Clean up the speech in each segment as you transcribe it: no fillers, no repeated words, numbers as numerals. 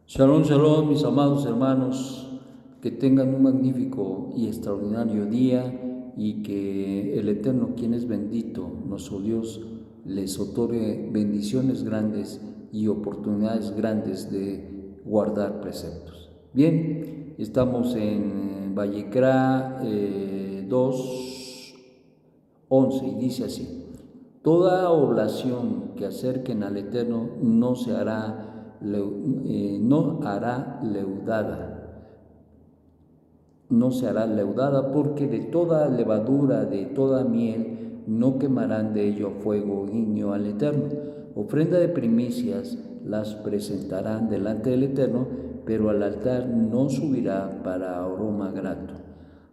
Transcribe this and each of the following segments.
Shalom, shalom, mis amados hermanos, que tengan un magnífico y extraordinario día y que el Eterno, quien es bendito, nuestro Dios, les otorgue bendiciones grandes y oportunidades grandes de guardar preceptos. Bien, estamos en Vallecra 2:11 y dice así: Toda oblación que acerquen al Eterno no se hará leudada, porque de toda levadura, de toda miel, no quemarán de ello fuego guiño al Eterno. Ofrenda de primicias las presentarán delante del Eterno, pero al altar no subirá para aroma grato.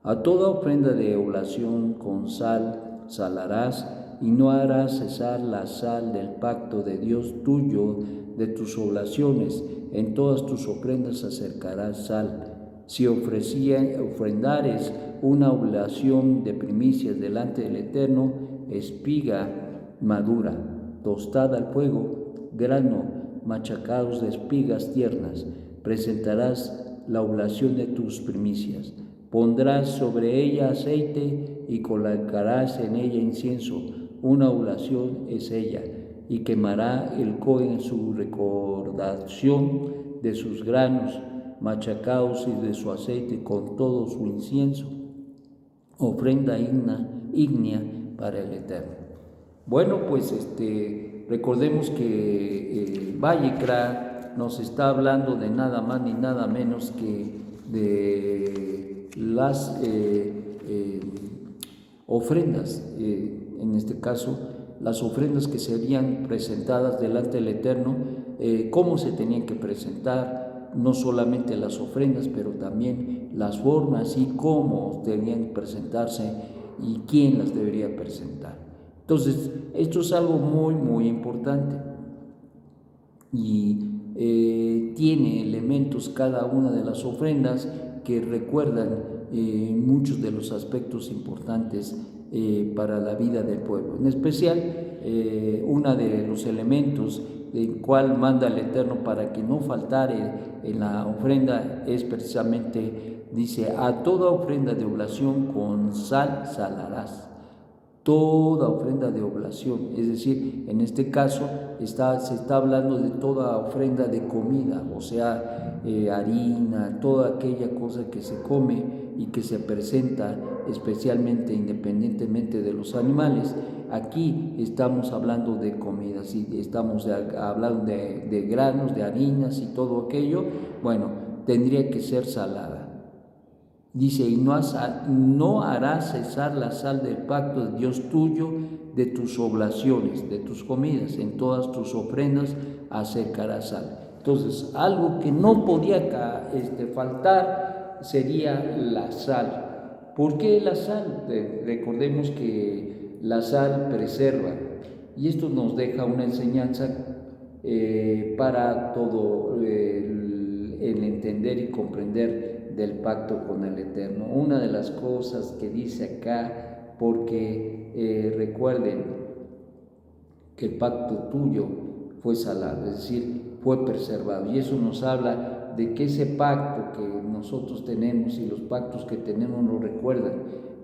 A toda ofrenda de oblación con sal salarás, y no harás cesar la sal del pacto de Dios tuyo de tus oblaciones. En todas tus ofrendas acercarás sal. Si ofrendares una oblación de primicias delante del Eterno, espiga madura, tostada al fuego, grano, machacados de espigas tiernas, presentarás la oblación de tus primicias. Pondrás sobre ella aceite y colocarás en ella incienso. Una oblación es ella, y quemará el Cohen en su recordación de sus granos machacados y de su aceite con todo su incienso, ofrenda ígnea para el Eterno. Bueno, pues recordemos que Vallecra nos está hablando de nada más ni nada menos que de las ofrendas, en este caso las ofrendas que serían presentadas delante del Eterno, cómo se tenían que presentar, no solamente las ofrendas, pero también las formas y cómo tenían que presentarse y quién las debería presentar. Entonces, esto es algo muy, muy importante y tiene elementos cada una de las ofrendas que recuerdan muchos de los aspectos importantes para la vida del pueblo. En especial, uno de los elementos del cual manda el Eterno para que no faltare en la ofrenda es precisamente, dice, a toda ofrenda de oblación con sal salarás. Toda ofrenda de oblación, es decir, en este caso se está hablando de toda ofrenda de comida, o sea, harina, toda aquella cosa que se come y que se presenta especialmente independientemente de los animales. Aquí estamos hablando de comidas y estamos hablando de granos, de harinas y todo aquello. Bueno, tendría que ser salada. Dice, y no harás cesar la sal del pacto de Dios tuyo de tus oblaciones, de tus comidas, en todas tus ofrendas acercarás sal. Entonces, algo que no podía faltar sería la sal. ¿Por qué la sal? Recordemos que la sal preserva, y esto nos deja una enseñanza para todo el entender y comprender del pacto con el Eterno. Una de las cosas que dice acá, porque recuerden que el pacto tuyo fue salado, es decir, fue preservado, y eso nos habla de que ese pacto que nosotros tenemos y los pactos que tenemos nos recuerdan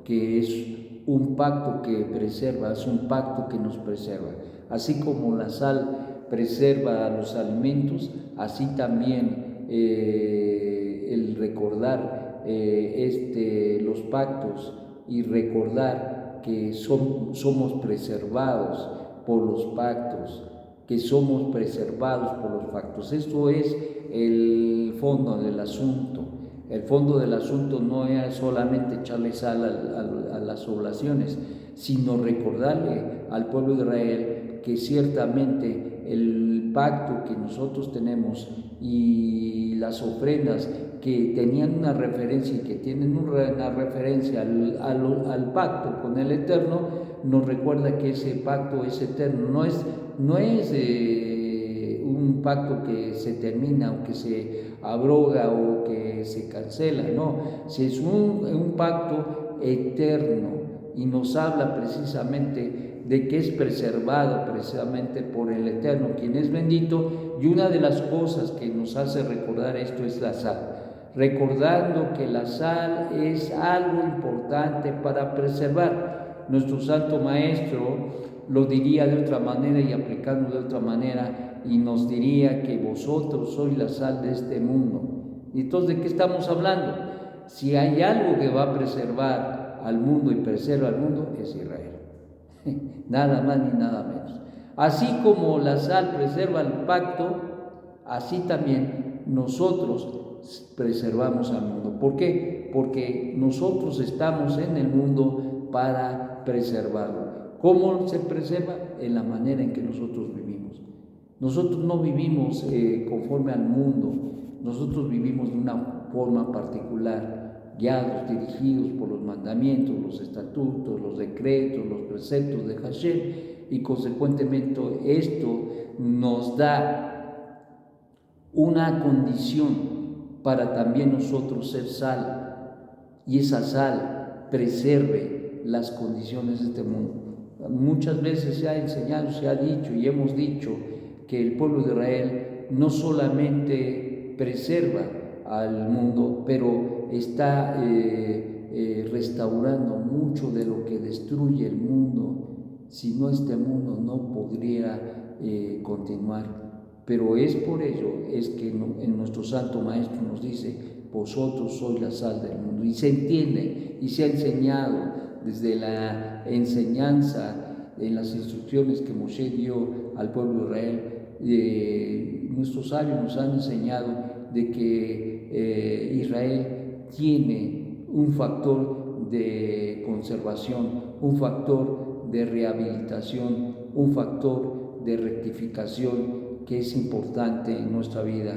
que es un pacto que preserva, es un pacto que nos preserva. Así como la sal preserva a los alimentos, así también el recordar los pactos y recordar que somos preservados por los pactos, que somos preservados por los pactos. Esto es el fondo del asunto. El fondo del asunto no es solamente echarle sal a las oblaciones, sino recordarle al pueblo de Israel que ciertamente el pacto que nosotros tenemos y las ofrendas que tenían una referencia y que tienen una referencia al pacto con el Eterno, nos recuerda que ese pacto es eterno, no es un pacto que se termina o que se abroga o que se cancela, no, si es un pacto eterno y nos habla precisamente de que es preservado precisamente por el Eterno, quien es bendito. Y una de las cosas que nos hace recordar esto es la sal, recordando que la sal es algo importante para preservar. Nuestro Santo Maestro lo diría de otra manera y aplicando de otra manera, y nos diría que vosotros sois la sal de este mundo. Entonces, ¿de qué estamos hablando? Si hay algo que va a preservar al mundo y preserva al mundo, es Israel. Nada más ni nada menos. Así como la sal preserva el pacto, así también nosotros preservamos al mundo. ¿Por qué? Porque nosotros estamos en el mundo para preservarlo. ¿Cómo se preserva? En la manera en que nosotros vivimos. Nosotros no vivimos conforme al mundo, nosotros vivimos de una forma particular, guiados, dirigidos por los mandamientos, los estatutos, los decretos, los preceptos de Hashem, y consecuentemente esto nos da una condición para también nosotros ser sal, y esa sal preserve las condiciones de este mundo. Muchas veces se ha enseñado, se ha dicho y hemos dicho que el pueblo de Israel no solamente preserva al mundo, pero está restaurando mucho de lo que destruye el mundo. Si no, este mundo no podría continuar. Pero es por ello, es que en nuestro Santo Maestro nos dice, vosotros sois la sal del mundo. Y se entiende y se ha enseñado desde la enseñanza, en las instrucciones que Moshe dio al pueblo de Israel. Nuestros sabios nos han enseñado de que Israel tiene un factor de conservación, un factor de rehabilitación, un factor de rectificación que es importante en nuestra vida.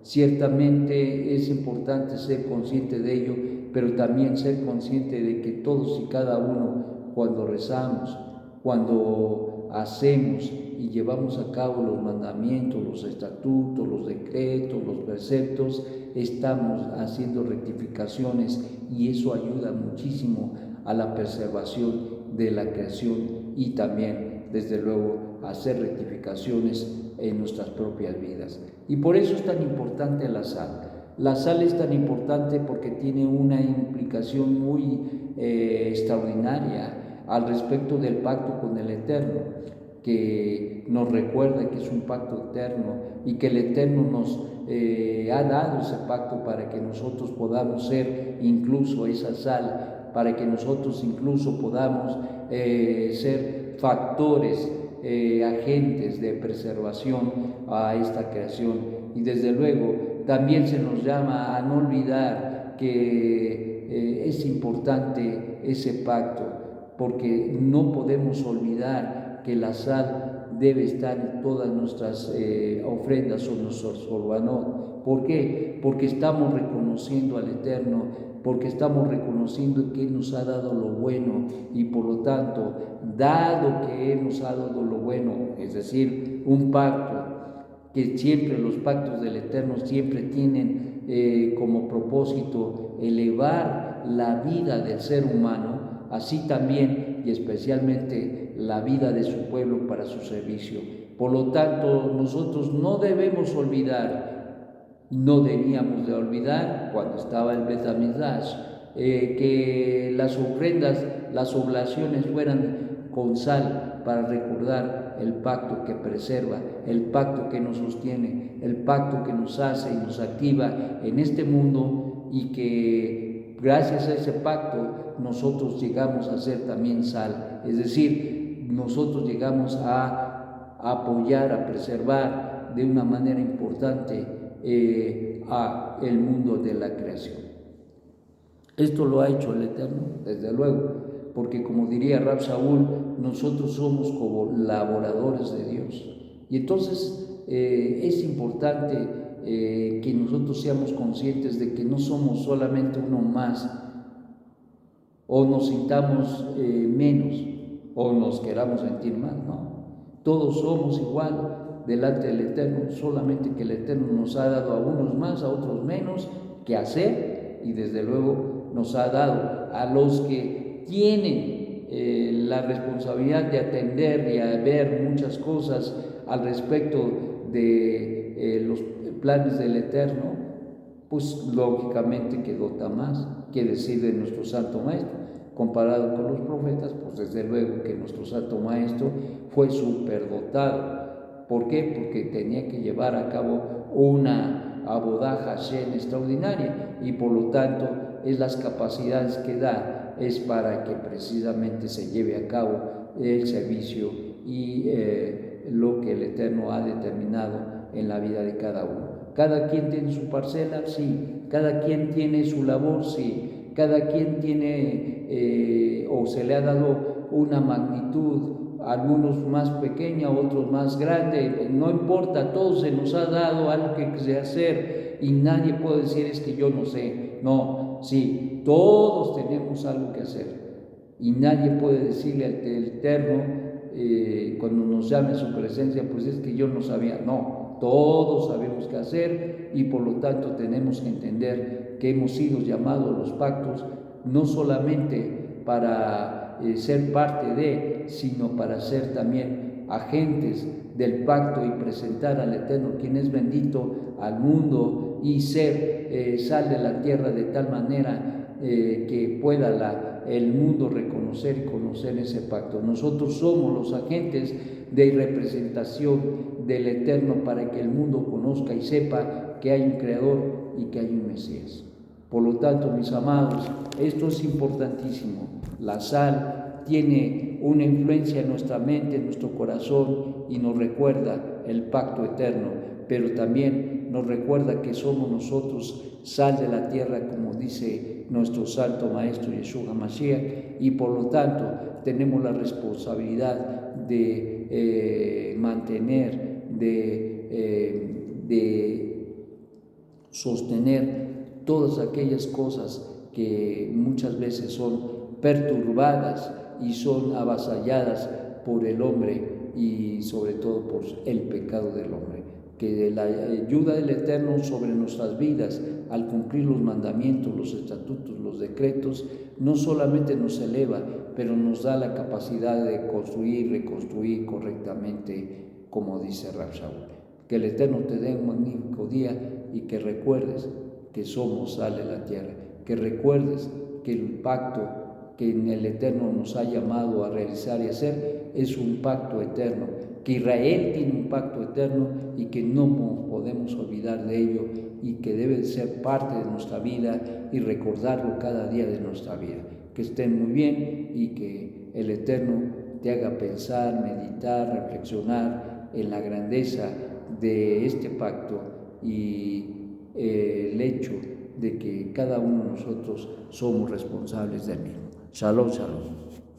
Ciertamente es importante ser consciente de ello, pero también ser consciente de que todos y cada uno, cuando rezamos, cuando hacemos y llevamos a cabo los mandamientos, los estatutos, los decretos, los preceptos, estamos haciendo rectificaciones, y eso ayuda muchísimo a la preservación de la creación y también, desde luego, a hacer rectificaciones en nuestras propias vidas. Y por eso es tan importante la sal. La sal es tan importante porque tiene una implicación muy extraordinaria al respecto del pacto con el Eterno, que nos recuerda que es un pacto eterno y que el Eterno nos ha dado ese pacto para que nosotros podamos ser incluso esa sal, para que nosotros incluso podamos ser factores, agentes de preservación a esta creación. Y desde luego también se nos llama a no olvidar que es importante ese pacto, porque no podemos olvidar que la sal debe estar en todas nuestras ofrendas o nuestros korbanot. ¿Por qué? Porque estamos reconociendo al Eterno, porque estamos reconociendo que Él nos ha dado lo bueno, y por lo tanto, dado que Él nos ha dado lo bueno, es decir, un pacto, que siempre los pactos del Eterno siempre tienen como propósito elevar la vida del ser humano, así también y especialmente la vida de su pueblo para su servicio. Por lo tanto, nosotros no debemos olvidar, no debíamos de olvidar cuando estaba el Bet HaMikdash, que las ofrendas, las oblaciones fueran con sal para recordar el pacto que preserva, el pacto que nos sostiene, el pacto que nos hace y nos activa en este mundo, y que gracias a ese pacto nosotros llegamos a ser también sal, es decir, nosotros llegamos a apoyar, a preservar de una manera importante a el mundo de la creación. Esto lo ha hecho el Eterno, desde luego, porque como diría Rab Shaul, nosotros somos colaboradores de Dios. Y entonces es importante que nosotros seamos conscientes de que no somos solamente uno más, o nos sintamos menos, o nos queramos sentir más, no. Todos somos igual delante del Eterno, solamente que el Eterno nos ha dado a unos más, a otros menos que hacer, y desde luego nos ha dado a los que tienen la responsabilidad de atender y a ver muchas cosas al respecto de los planes del Eterno, pues lógicamente que dota más, que decide nuestro Santo Maestro. Comparado con los profetas, pues desde luego que nuestro Santo Maestro fue superdotado. ¿Por qué? Porque tenía que llevar a cabo una Avodah Hashem extraordinaria y por lo tanto es las capacidades que da es para que precisamente se lleve a cabo el servicio y lo que el Eterno ha determinado en la vida de cada uno. Cada quien tiene su parcela, sí. Cada quien tiene su labor, sí. Cada quien tiene o se le ha dado una magnitud, algunos más pequeña, otros más grande, no importa, a todos se nos ha dado algo que se hacer y nadie puede decir es que yo no sé. No, sí, todos tenemos algo que hacer y nadie puede decirle al Eterno cuando nos llame a su presencia, pues es que yo no sabía. No, todos sabemos qué hacer y por lo tanto tenemos que entender que hemos sido llamados a los pactos no solamente para ser parte de, sino para ser también agentes del pacto y presentar al Eterno, quien es bendito, al mundo y ser sal de la tierra de tal manera que pueda el mundo reconocer y conocer ese pacto. Nosotros somos los agentes de representación del Eterno para que el mundo conozca y sepa que hay un Creador y que hay un Mesías. Por lo tanto, mis amados, esto es importantísimo. La sal tiene una influencia en nuestra mente, en nuestro corazón y nos recuerda el pacto eterno, pero también nos recuerda que somos nosotros sal de la tierra, como dice nuestro Santo Maestro Yeshua Mashiach, y por lo tanto tenemos la responsabilidad de mantener, de sostener todas aquellas cosas que muchas veces son perturbadas y son avasalladas por el hombre y sobre todo por el pecado del hombre. Que la ayuda del Eterno sobre nuestras vidas al cumplir los mandamientos, los estatutos, los decretos, no solamente nos eleva, pero nos da la capacidad de construir, reconstruir correctamente, como dice Rab Shaul. Que el Eterno te dé un magnífico día y que recuerdes que somos sal de la tierra, que recuerdes que el pacto que en el Eterno nos ha llamado a realizar y hacer es un pacto eterno, que Israel tiene un pacto eterno y que no podemos olvidar de ello y que debe ser parte de nuestra vida y recordarlo cada día de nuestra vida. Que estén muy bien y que el Eterno te haga pensar, meditar, reflexionar en la grandeza de este pacto y el hecho de que cada uno de nosotros somos responsables del mismo. Shalom, shalom.